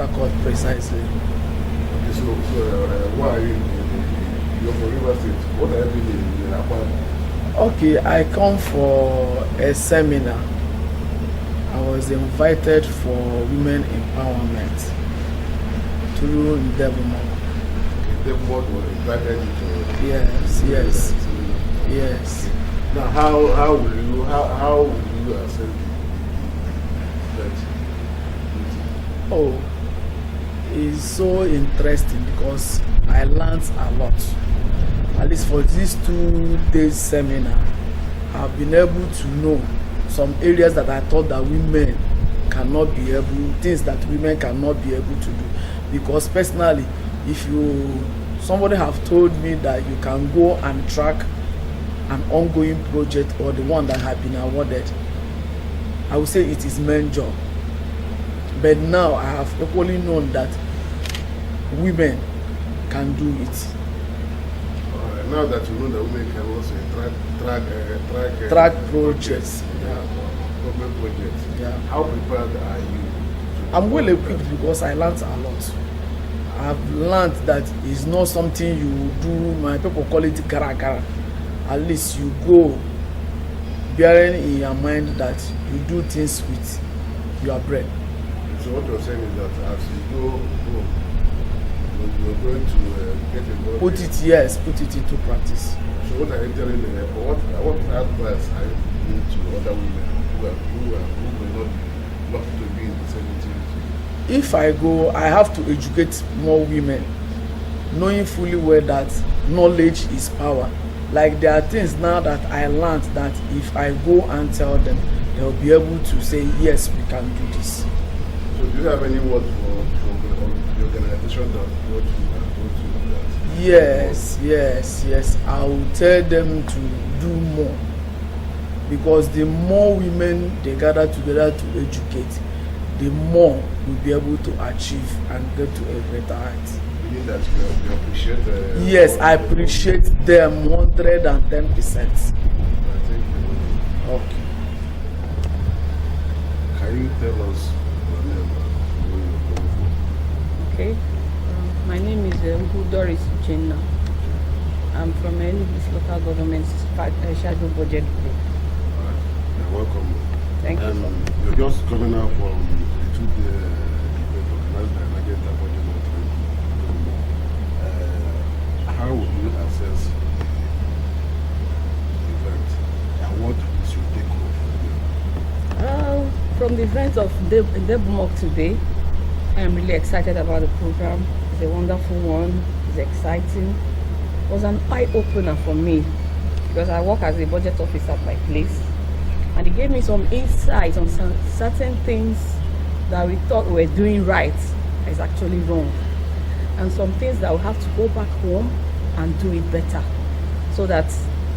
Harcourt precisely. Okay, so why are you you're from River State? What are you doing in Akwa? Okay, I come for a seminar. I was invited for women empowerment through Devonmore. Okay, Devonmore was invited you to. Yes. Yes. Okay. Now, how will you accept that? Oh, it's so interesting because I learned a lot. At least for these 2 days seminar, I've been able to know some areas that I thought that women cannot be able, things that women cannot be able to do. Because personally, if somebody have told me that you can go and track an ongoing project or the one that have been awarded, I would say it is men's job. But now I have equally known that women can do it. Now that you know that women can also track projects. Government projects. Yeah. How prepared are you? I'm well equipped because I learned a lot. I've learned that it's not something you do. My people call it gara gara. At least you go bearing in your mind that you do things with your brain. So what you're saying is that as you go home, you're going to get involved. Put it into practice. So what are you telling them? What advice are you giving to other women who may not be lucky to be in the same situation? If I go, I have to educate more women, knowing fully well that knowledge is power. Like there are things now that I learned that if I go and tell them, they'll be able to say, yes, we can do this. So do you have any words for the organization that brought you that? Yes. I will tell them to do more. Because the more women they gather together to educate, the more we'll be able to achieve and get to a greater height. Meaning that you appreciate yes, I appreciate them 110%. Okay. Can you tell us your name and where you're coming from? Okay. My name is Doris Uchenna. I'm from Enugu local government shadow budget group. You're welcome. Thank you. You're just coming out from the 2-day event organized by Magenta Budget Monitoring. How would you assess the event and what is your take home from the event of Devonmore today, I am really excited about the program. It's a wonderful one. It's exciting. It was an eye-opener for me because I work as a budget officer at my place, and it gave me some insight on certain things that we thought we were doing right is actually wrong, and some things that we have to go back home and do it better, so that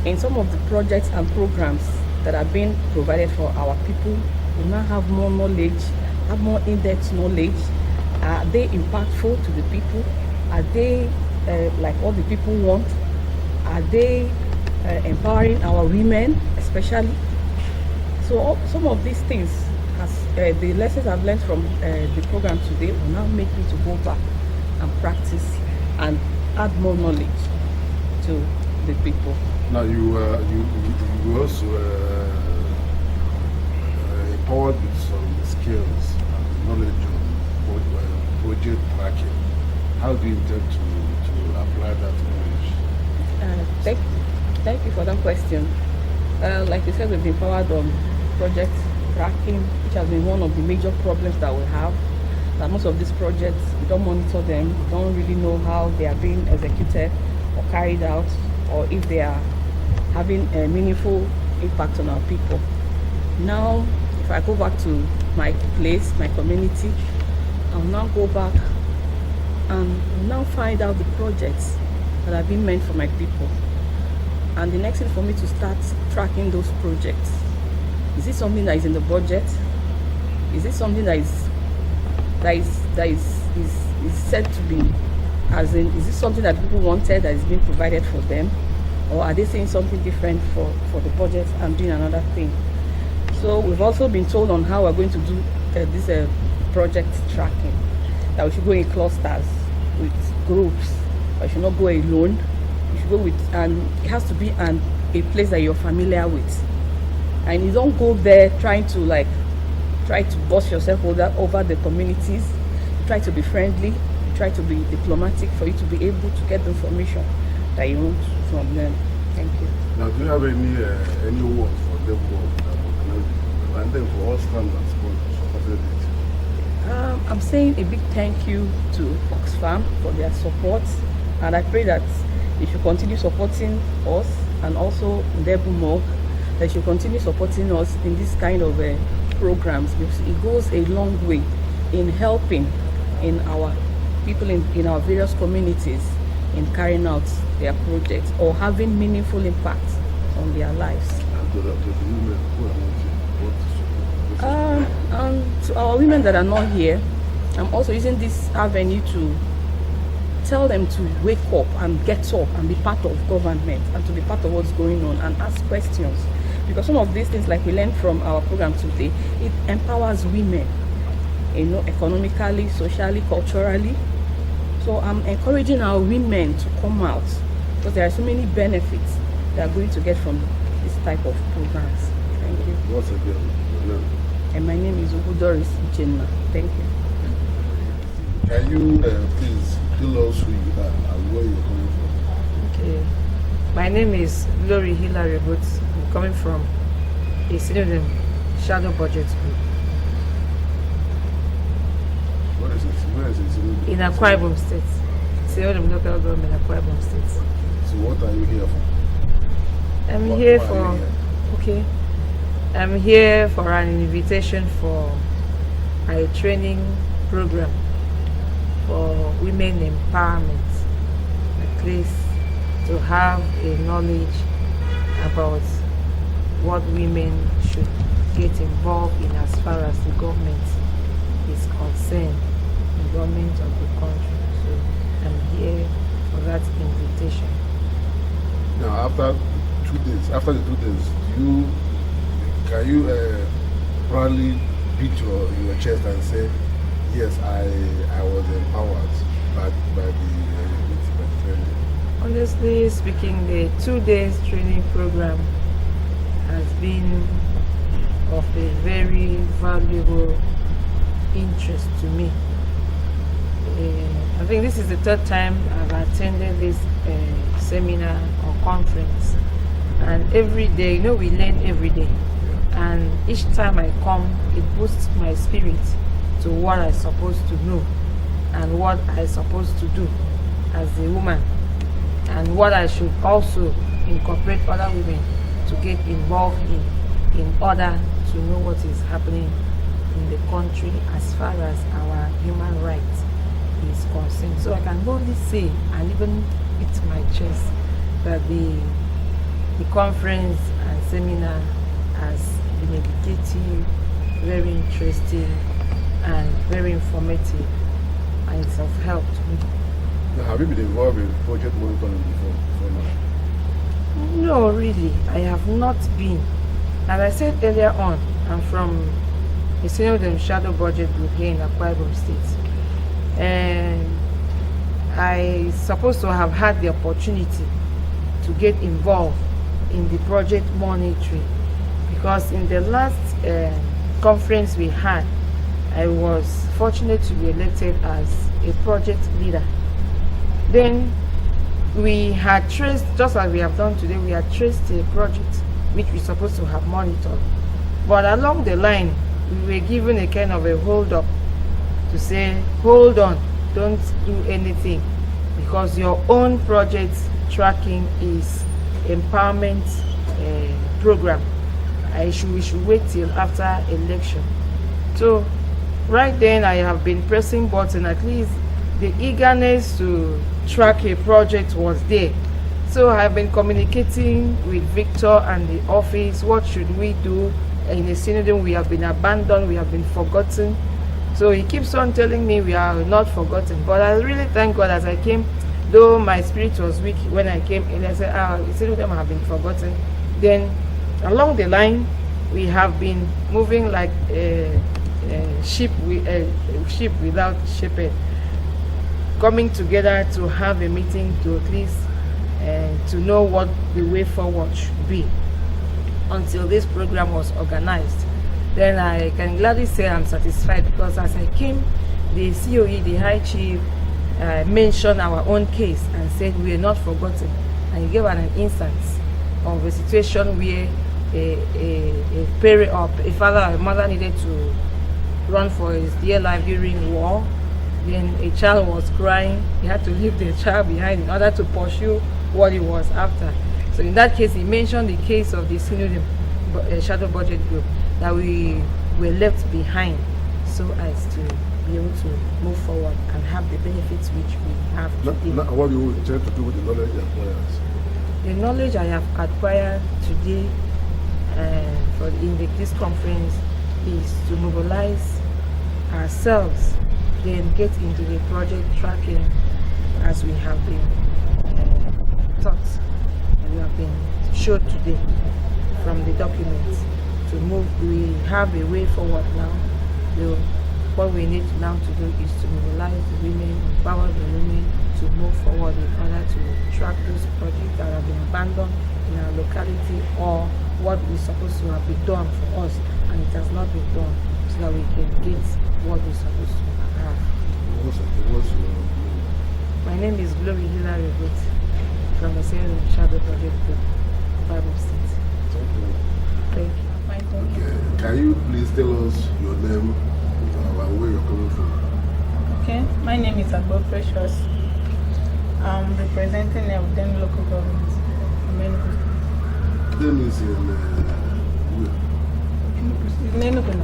in some of the projects and programs that are being provided for our people, we now have more knowledge, have more in-depth knowledge. Are they impactful to the people? Are they like what the people want? Are they empowering our women especially? So some of these things, the lessons I've learned from the program today will now make me to go back and practice and add more knowledge to the people. Now you also empowered with some skills and knowledge on project tracking. How do you intend to apply that knowledge? Thank you for that question. Like you said, we've been empowered on project tracking, which has been one of the major problems that we have. That most of these projects, we don't monitor them, we don't really know how they are being executed or carried out, or if they are having a meaningful impact on our people. Now, if I go back to my place, my community, I'll now go back and now find out the projects that are being meant for my people. And the next thing for me to start tracking those projects. Is it something that is in the budget? Is it something that is said to be, as in, is it something that people wanted that is being provided for them? Or are they saying something different for the budget and doing another thing? So we've also been told on how we're going to do this project tracking. that we should go in clusters with groups. I should not go alone. You should go with, and it has to be a place that you're familiar with. And you don't go there trying to try to boss yourself over the communities. You try to be friendly, you try to be diplomatic for you to be able to get the information that you want from them. Thank you. Now, do you have any words for them and then for all standards supported it? I'm saying a big thank you to Oxfam for their support, and I pray that they should continue supporting us, and also Ndebumok, they should continue supporting us in this kind of programs, because it goes a long way in helping in our people in our various communities in carrying out their projects or having meaningful impact on their lives. And to the women who are not here, what And to our women that are not here, I'm also using this avenue to tell them to wake up and get up and be part of government and to be part of what's going on and ask questions. Because some of these things, like we learned from our program today, it empowers women, economically, socially, culturally. So I'm encouraging our women to come out, because there are so many benefits they are going to get from this type of programs. Thank you. What's again? And my name is Doris Uchenna. Thank you. Can you please tell us who you are and where you're coming from? Okay. My name is Glory Hilary Boots. I'm coming from a synonym Shadow Budget Group What is it? Where is it? in Akwa Ibom State. Synonym local government, Akwa Ibom State. So what are you here for? I'm Why here are for you here? okay. I'm here for an invitation for a training program for women empowerment, at least to have a knowledge about what women should get involved in as far as the government is concerned, the government of the country. So I'm here for that invitation. Now, after the 2 days, can you proudly beat your chest and say, yes, I was empowered by the training? Honestly speaking, the 2 days training program has been of a very valuable interest to me. I think this is the third time I've attended this seminar or conference, and every day, we learn every day, and each time I come, it boosts my spirit to what I'm supposed to know and what I'm supposed to do as a woman, and what I should also incorporate other women to get involved in order to know what is happening in the country as far as our human rights is concerned. So I can boldly say, and even beat my chest, that the conference and seminar has been educative, very interesting, and very informative, and it's of help to me. Now, have you been involved in project monitoring before now? No, really, I have not been. As I said earlier on, I'm from a synonym shadow budget group here in Akwa Ibom State, and I supposed to have had the opportunity to get involved in the project monitoring, because in the last conference we had, I was fortunate to be elected as a project leader. Then we had traced, just like we have done today, we had traced a project which we're supposed to have monitored. But along the line, we were given a kind of a hold up to say, hold on, don't do anything, because your own project tracking is empowerment program. We should wait till after election. So right then I have been pressing button, at least the eagerness to track a project was there. So I have been communicating with Victor and the office. What should we do? In a synonym, we have been abandoned, we have been forgotten. So he keeps on telling me we are not forgotten. But I really thank God, as I came, though my spirit was weak when I came in, I said, the synonym have been forgotten. Then along the line, we have been moving like a sheep without shepherd. coming together to have a meeting to at least to know what the way forward should be until this program was organized. Then I can gladly say I'm satisfied, because as I came, the COE, the High Chief, mentioned our own case and said we are not forgotten, and he gave an instance of a situation where a parent or a father or a mother needed to run for his dear life during war. Then a child was crying, he had to leave the child behind in order to pursue what he was after. So in that case, he mentioned the case of the senior shadow budget group, that we were left behind so as to be able to move forward and have the benefits which we have today. What do you intend to do with the knowledge you acquired? The knowledge I have acquired today in this conference is to mobilize ourselves, then get into the project tracking as we have been taught and we have been showed today from the documents. To move, we have a way forward now. What we need now to do is to mobilize the women, empower the women to move forward in order to track those projects that have been abandoned in our locality, or what is supposed to have been done for us and it has not been done, so that we can get what we're supposed to have. What's your name? My name is Glory Hilary Wood from the Civic Shadow Project Group, Bible State. Thank you. Thank you. Okay. Can you please tell us your name and where you're coming from? Okay, my name is Agbo Precious. I'm representing Elden local government. Name is in Enugu.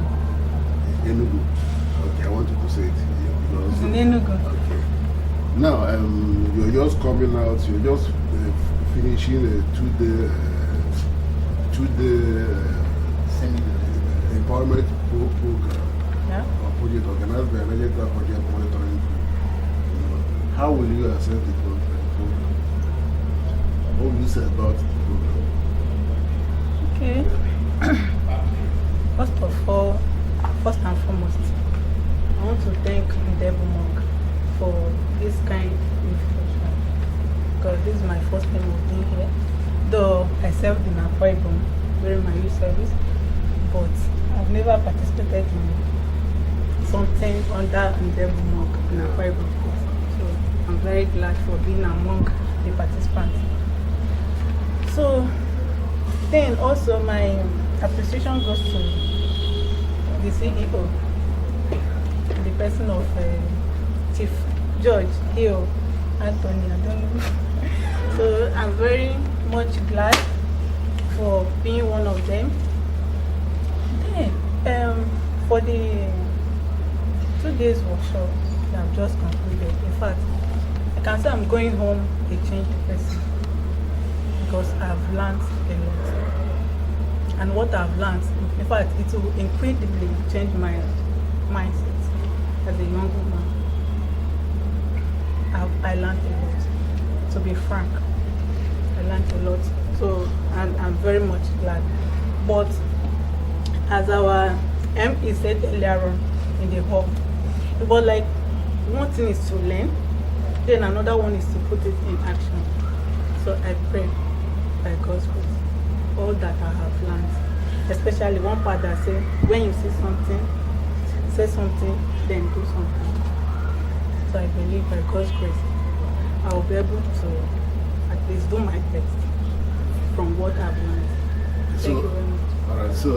Enugu. Okay, I want you to say it here because. In Enugu. Okay. Now, you're just coming out. You're just finishing a two-day empowerment program. Yeah. Or project organized by a Nigeria project monitoring group. How will you assess the program? What will you say about the program? Okay. First and foremost, I want to thank Devil Monk for this kind of invitation, because this is my first time of being here. Though I served in Akwa Ibom during my youth service, but I've never participated in something under Devil Monk in Akwa Ibom. So I'm very glad for being among the participants. So then also my appreciation goes to the CEO, the person of Chief George Hill Anthony. I don't know. So I'm very much glad for being one of them. Then for the 2 days workshop that I've just concluded, in fact, I can say I'm going home a changed person, because I've learned a lot. And what I've learned, in fact, it will incredibly change my mindset as a young woman. I learned a lot. To be frank, I learned a lot. So I'm very much glad. But as our ME said earlier on in the hall, it was like one thing is to learn, then another one is to put it in action. So I pray by God's grace, all that I have learned, especially one part that says, when you see something, say something, then do something. So I believe by God's grace, I will be able to at least do my best from what I've learned. Thank you very much. Alright, so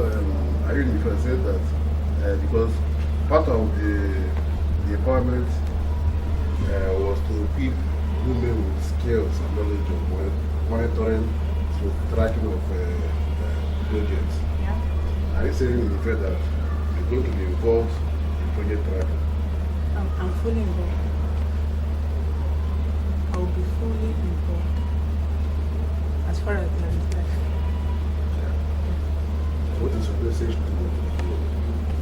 I really if I said that because part of the empowerment was to equip women with skills and knowledge of monitoring through tracking of projects. Yeah. Are you saying in effect that you're going to be involved in project tracking? I'm fully involved. I will be fully involved as far as there is life. What is your message to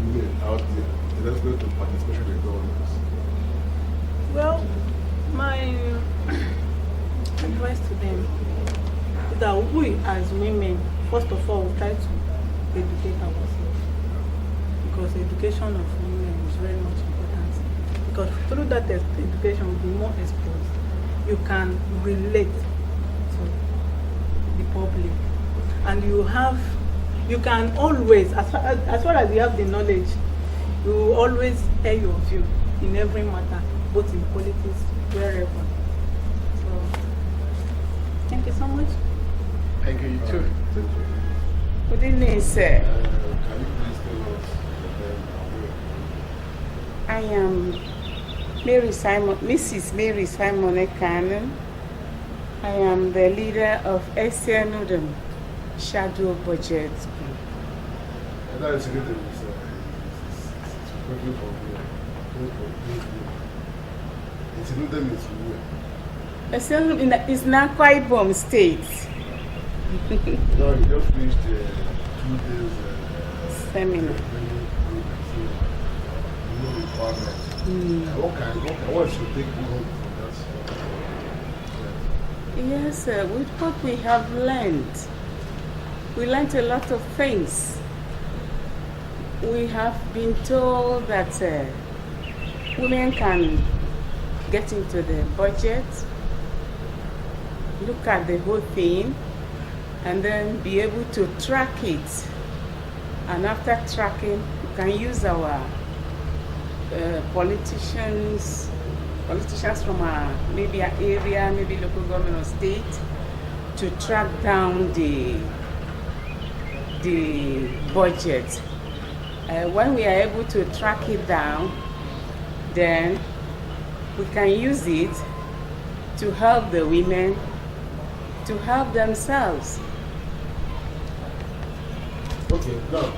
women out there in respect to participation in governance? Well, my advice to them is that we as women, first of all, we try to educate ourselves, because education of women is very much important. because through that education you'll be more exposed. You can relate to the public, and you can always, as far as you have the knowledge, you will always air your view in every matter, both in politics, wherever. So, thank you so much. Thank you, you too. Thank you. Good evening, sir. Can you please tell us your name and where? I am Mrs. Mary Simon Ekanen. I am the leader of SNUDM Shadow Budget Group. And that is good. It's working for me. It's in them is where? SNUDM is now quite bomb state. No, you just finished 2 days Seminar. What should take you home from that? Yes, sir. With what we have learned, we learned a lot of things. We have been told that women can get into the budget, look at the whole thing, and then be able to track it. And after tracking, we can use our politicians from maybe an area, maybe local government or state, to track down the budget. When we are able to track it down, then we can use it to help the women to help themselves. Okay, now,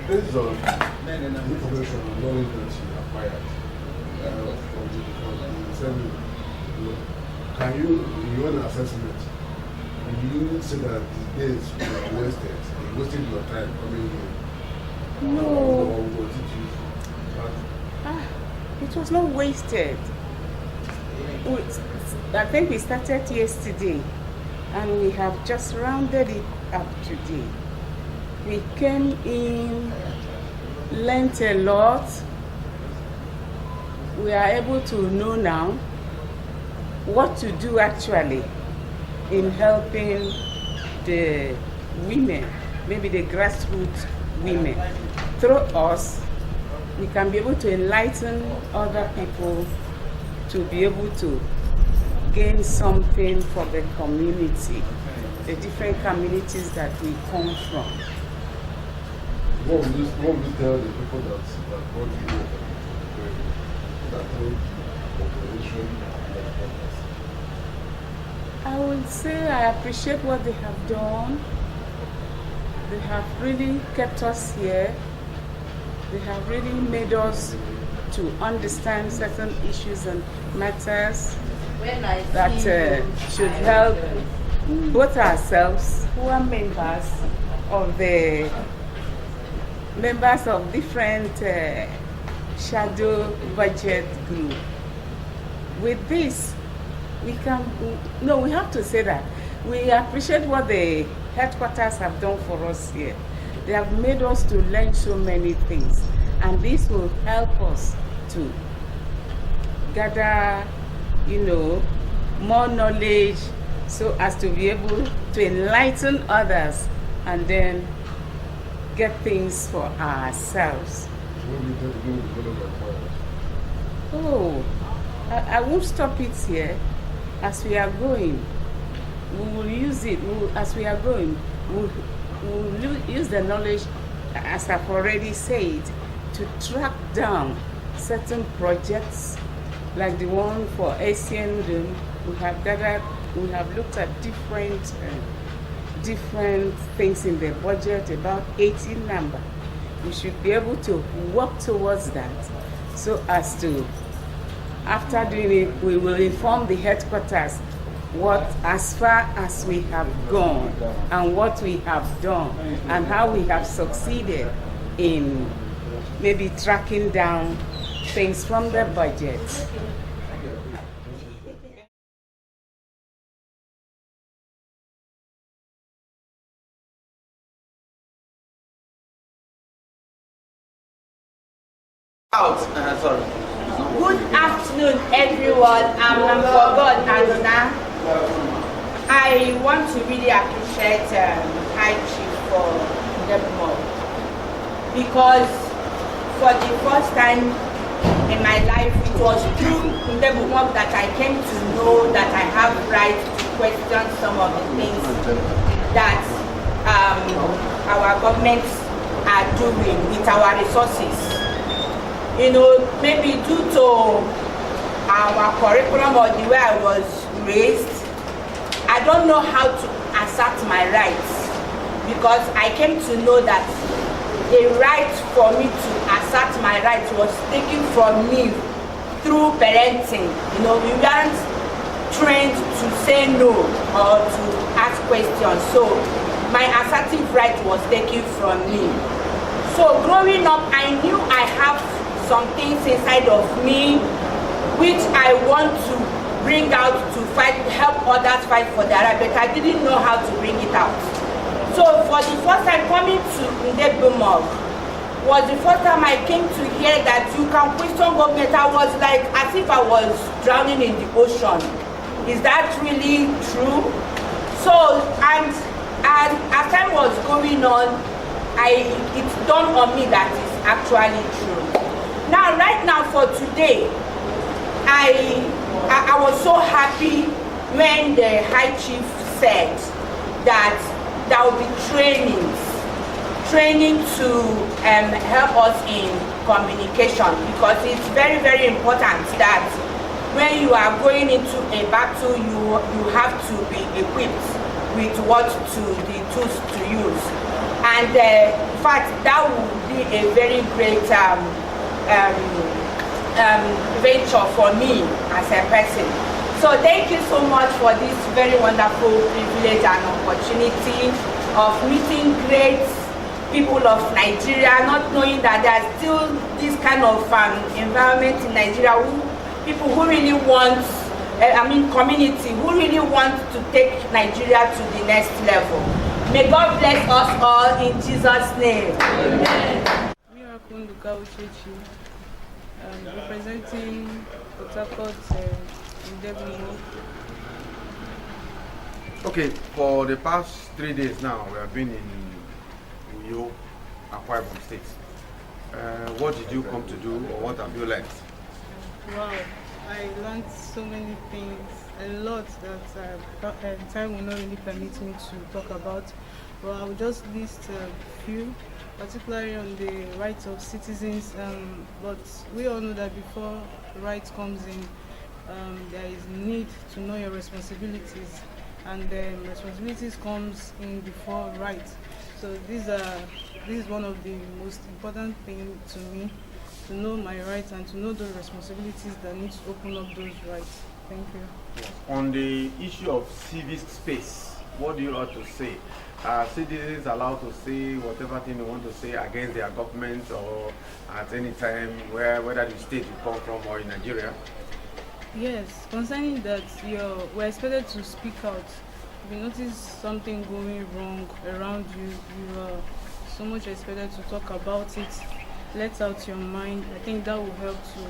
based on information and knowledge that you acquired from the seminar, can you, in your own assessment, can you say that the days were wasted? You wasted your time coming here? No. Or was it useful? It was not wasted. I think we started yesterday and we have just rounded it up today. We came in, learned a lot. We are able to know now what to do actually in helping the women, maybe the grassroots women. Through us, we can be able to enlighten other people to be able to gain something for the community, the different communities that we come from. What would you tell the people that brought you here, that told operation and purpose? I would say I appreciate what they have done. They have really kept us here. They have really made us to understand certain issues and matters that should help both ourselves, who are members of different shadow budget group. With this, we have to say that we appreciate what the headquarters have done for us here. They have made us to learn so many things, and this will help us to gather, more knowledge so as to be able to enlighten others and then get things for ourselves. Oh, I won't stop it here. As we are going, we will use it. As we are going, we'll use the knowledge, as I've already said, to track down certain projects like the one for Asian. We have looked at different things in the budget, about 18 number. We should be able to work towards that so as to, after doing it, we will inform the headquarters as far as we have gone and what we have done and how we have succeeded in maybe tracking down things from the budget. out. Sorry. Good afternoon, everyone. I'm for God Adona. I want to really appreciate High Chief for Ndebumog, because for the first time in my life, it was through Ndebumog that I came to know that I have right to question some of the things that our governments are doing with our resources. You know, maybe due to our curriculum or the way I was raised, I don't know how to assert my rights, because I came to know that a right for me to assert my rights was taken from me through parenting. You know, we weren't trained to say no or to ask questions, so my assertive right was taken from me. So growing up, I knew I have some things inside of me which I want to bring out to fight, help others fight for their right, but I didn't know how to bring it out. So for the first time coming to Ndebumog was the first time I came to hear that you can question government. I was like as if I was drowning in the ocean. Is that really true? So and as time was going on, it dawned on me that it's actually true. Now, right now for today, I was so happy when the High Chief said that there will be training to help us in communication, because it's very, very important that when you are going into a battle, you have to be equipped with the tools to use. And in fact, that would be a very great venture for me as a person. So thank you so much for this very wonderful privilege and opportunity of meeting great people of Nigeria, not knowing that there's still this kind of environment in Nigeria, people who really want, community who really want to take Nigeria to the next level. May God bless us all in Jesus' name. Amen. Representing Port Harcourt Ndebumog. Okay, for the past 3 days now, we have been in Uyo, Akwa Ibom State. What did you come to do, or what have you learned? Wow, I learned so many things, a lot that time will not really permit me to talk about. But I will just list a few, particularly on the rights of citizens. But we all know that before rights comes in, there is need to know your responsibilities, and then responsibilities comes in before rights. So this is one of the most important things to me, to know my rights and to know the responsibilities that need to open up those rights. Thank you. On the issue of civic space, what do you want to say? Are citizens allowed to say whatever thing they want to say against their government, or at any time, whether the state you come from or in Nigeria? Yes, concerning that, we're expected to speak out. If you notice something going wrong around you, you are so much expected to talk about it, let out your mind. I think that will help to,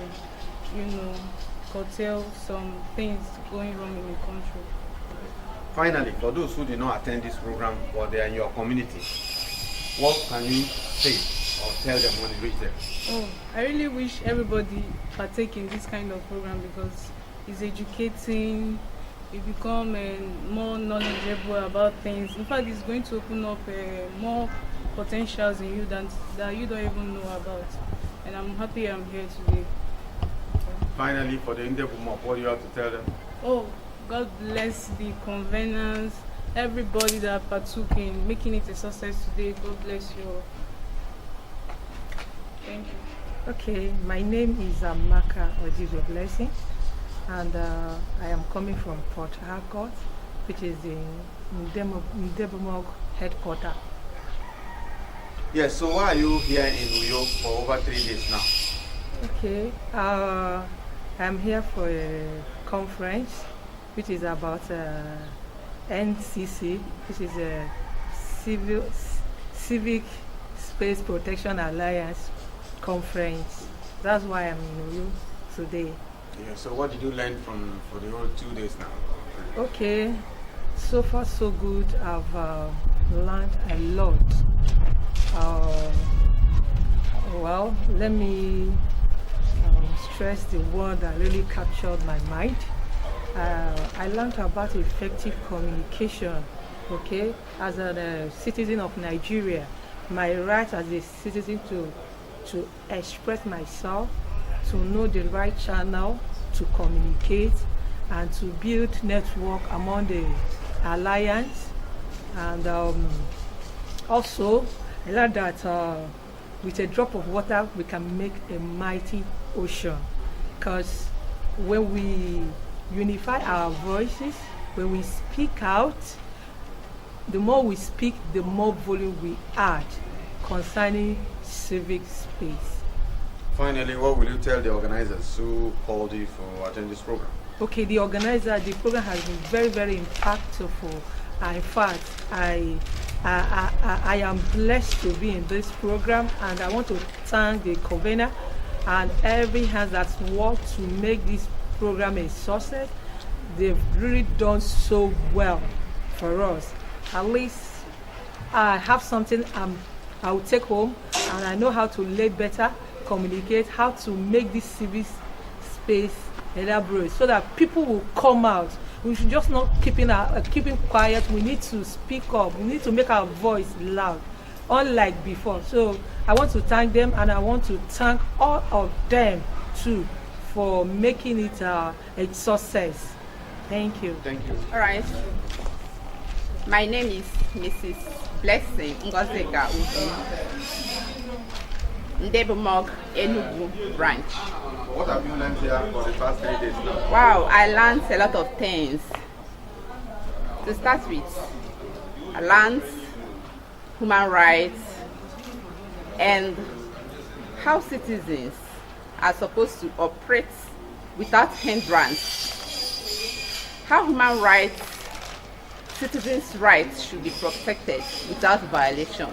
curtail some things going wrong in the country. Finally, for those who did not attend this program or they are in your community, what can you say or tell them when you reach them? Oh, I really wish everybody partake in this kind of program, because it's educating, you become more knowledgeable about things. In fact, it's going to open up more potentials in you that you don't even know about. And I'm happy I'm here today. Finally, for the Ndebumog, what do you have to tell them? Oh, God bless the conveners, everybody that partook in making it a success today. God bless you all. Thank you. Okay, my name is Amaka Ojizo Blessing, and I am coming from Port Harcourt, which is the Ndebumog headquarters. Yes, so why are you here in New York for over 3 days now? Okay, I'm here for a conference which is about NCC, which is a Civic Space Protection Alliance conference That's why I'm in you today. Yeah, so what did you learn for the whole 2 days now? Okay, so far so good. I've learned a lot. Uh, well, let me stress the word that really captured my mind. I learned about effective communication. Okay, as a citizen of Nigeria, my right as a citizen to express myself, to know the right channel to communicate, and to build network among the alliance. And also, I learned that with a drop of water, we can make a mighty ocean. Because when we unify our voices, when we speak out, the more we speak, the more volume we add concerning civic space. Finally, what will you tell the organizers who called you for attending this program? Okay, the program has been very, very impactful. In fact, I am blessed to be in this program, and I want to thank the convener and every hand that's worked to make this program a success. They've really done so well for us. At least I have something I will take home, and I know how to lay better, communicate, how to make this civic space elaborate so that people will come out. We should just not keeping quiet. We need to speak up. We need to make our voice loud, unlike before. So I want to thank them, and I want to thank all of them too for making it a success. Thank you. Thank you. All right. My name is Mrs. Blessing Ngozega Ubu, Ndebumog, Enugu branch. What have you learned here for the past 3 days now? Wow, I learned a lot of things. To start with, I learned human rights and how citizens are supposed to operate without hindrance. How human rights, citizens' rights should be protected without violation.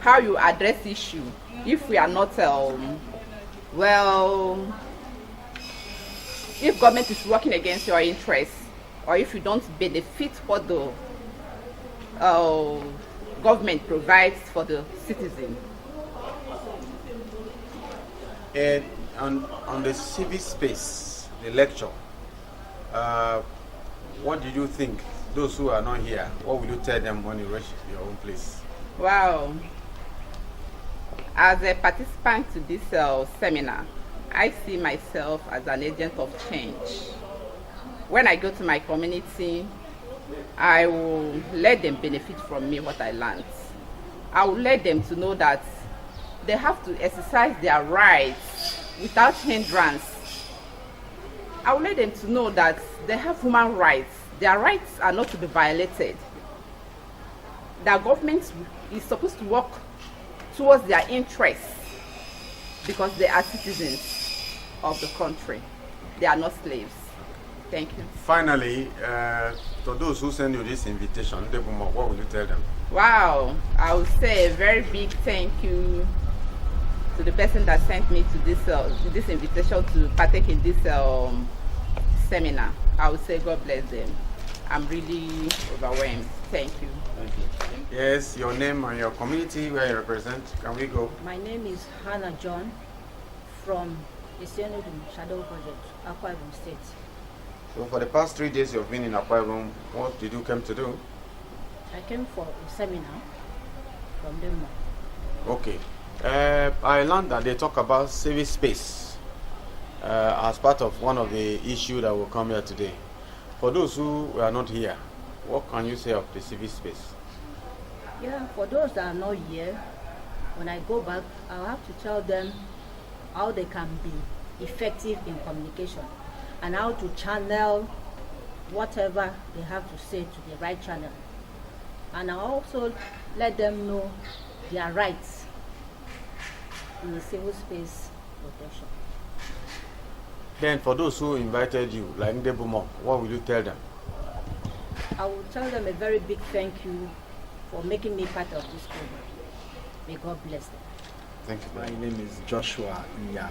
How you address issue if we are not if government is working against your interests, or if you don't benefit what the government provides for the citizen. And on the civic space, the lecture, what did you think? Those who are not here, what will you tell them when you reach your own place? Wow. As a participant to this seminar, I see myself as an agent of change. When I go to my community, I will let them benefit from me what I learned. I will let them to know that they have to exercise their rights without hindrance. I will let them to know that they have human rights. Their rights are not to be violated. The government is supposed to work towards their interests because they are citizens of the country. They are not slaves. Thank you. Finally, to those who send you this invitation, what will you tell them? Wow, I would say a very big thank you to the person that sent me to this invitation to partake in this seminar. I would say God bless them. I'm really overwhelmed. Thank you. Thank you. Yes, your name and your community where you represent. Can we go? My name is Hannah John from the Civic Shadow Project, Akwa Ibom State. So for the past 3 days you've been in Akwa Ibom, what did you come to do? I came for a seminar from Denmark. Okay. I learned that they talk about civic space as part of one of the issues that will come here today. For those who are not here, what can you say of the civic space? Yeah, for those that are not here, when I go back, I'll have to tell them how they can be effective in communication and how to channel whatever they have to say to the right channel. And I'll also let them know their rights in the civil space protection. Then for those who invited you, like Ndebumok, what will you tell them? I will tell them a very big thank you for making me part of this program. May God bless them. Thank you. My name is Joshua Iya.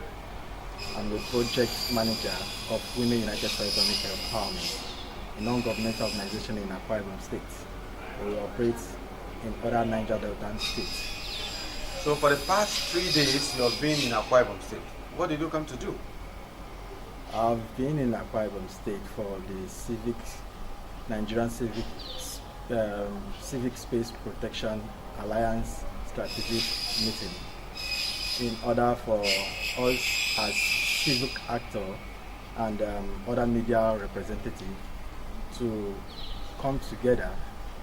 I'm the project manager of Women United for Economic Empowerment, a non-governmental organization in Akwa Ibom State. We operate in other Niger Delta states. So for the past 3 days, you have been in Akwa Ibom State. What did you come to do? I've been in Akwa Ibom State for the Nigerian Civic Space Protection Alliance strategic meeting in order for us as civic actor and other media representatives to come together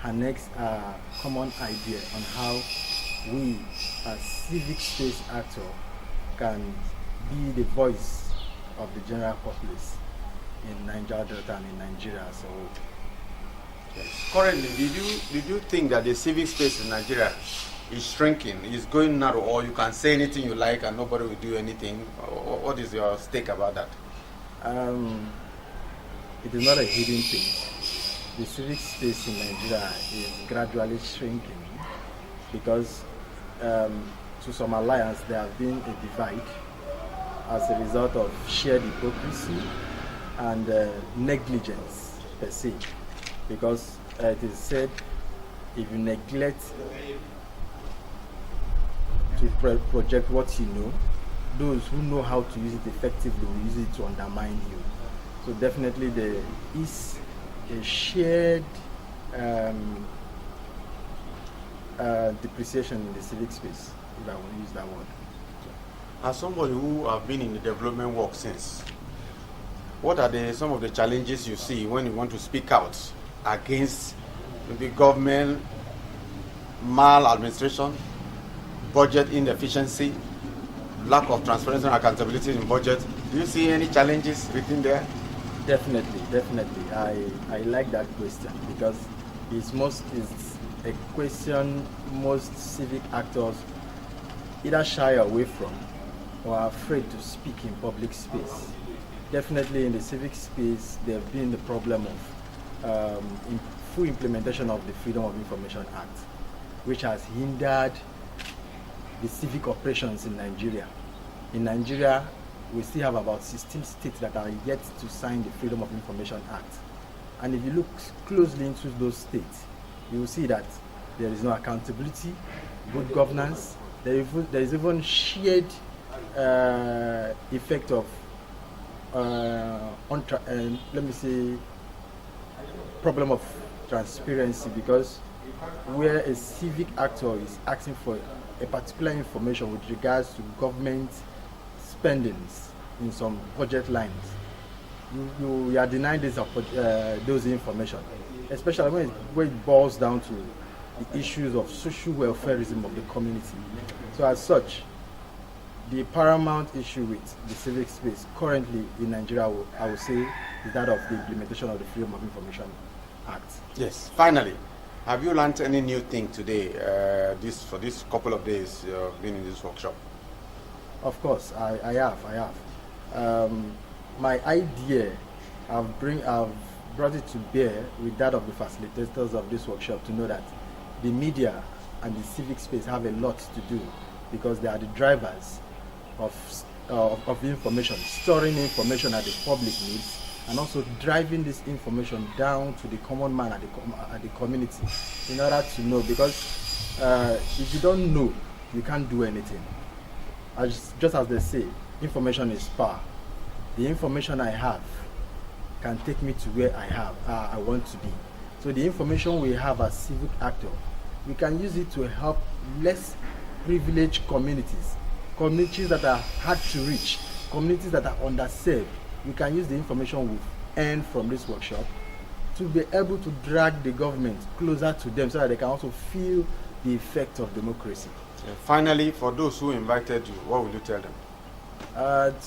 and next common idea on how we as civic space actor can be the voice of the general populace in Niger Delta and in Nigeria. So yes. Currently, did you think that the civic space in Nigeria is shrinking, is going narrow, or you can say anything you like and nobody will do anything? What is your stake about that? It is not a hidden thing. The civic space in Nigeria is gradually shrinking because to some alliance there have been a divide as a result of shared hypocrisy and negligence per se, because it is said if you neglect to project what you know, those who know how to use it effectively will use it to undermine you. So definitely there is a shared depreciation in the civic space, if I will use that word. As somebody who have been in the development work since, what are some of the challenges you see when you want to speak out against the government maladministration, budget inefficiency, lack of transparency and accountability in budget? Do you see any challenges within there? Definitely. I like that question because it's a question most civic actors either shy away from or are afraid to speak in public space. Definitely in the civic space, there have been the problem of full implementation of the Freedom of Information Act, which has hindered the civic operations in Nigeria. In Nigeria, we still have about 16 states that are yet to sign the Freedom of Information Act. And if you look closely into those states, you will see that there is no accountability, good governance. There is even shared effect of problem of transparency, because where a civic actor is asking for a particular information with regards to government spendings in some budget lines, you are denying those information, especially when it boils down to the issues of social welfareism of the community. So as such, the paramount issue with the civic space currently in Nigeria, I would say, is that of the implementation of the Freedom of Information Act. Yes. Finally, have you learned any new thing today, for this couple of days you've been in this workshop? Of course, I have. My idea, I've brought it to bear with that of the facilitators of this workshop to know that the media and the civic space have a lot to do, because they are the drivers of information, storing information that the public needs, and also driving this information down to the common man at the community in order to know, because if you don't know, you can't do anything. Just as they say, information is power. The information I have can take me to where I want to be. So the information we have as civic actors, we can use it to help less privileged communities that are hard to reach, communities that are underserved. We can use the information we've earned from this workshop to be able to drag the government closer to them so that they can also feel the effect of democracy. Finally, for those who invited you, what will you tell them?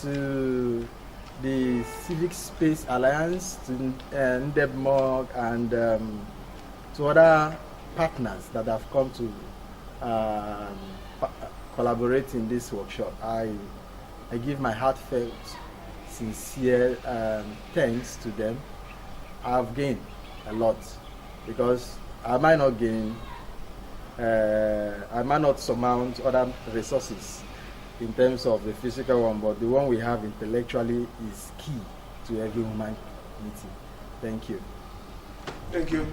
To the Civic Space Alliance, to NDEBMOG, and to other partners that have come to collaborate in this workshop, I give my heartfelt, sincere thanks to them. I've gained a lot, because I might not surmount other resources in terms of the physical one, but the one we have intellectually is key to every human meeting. Thank you. Thank you.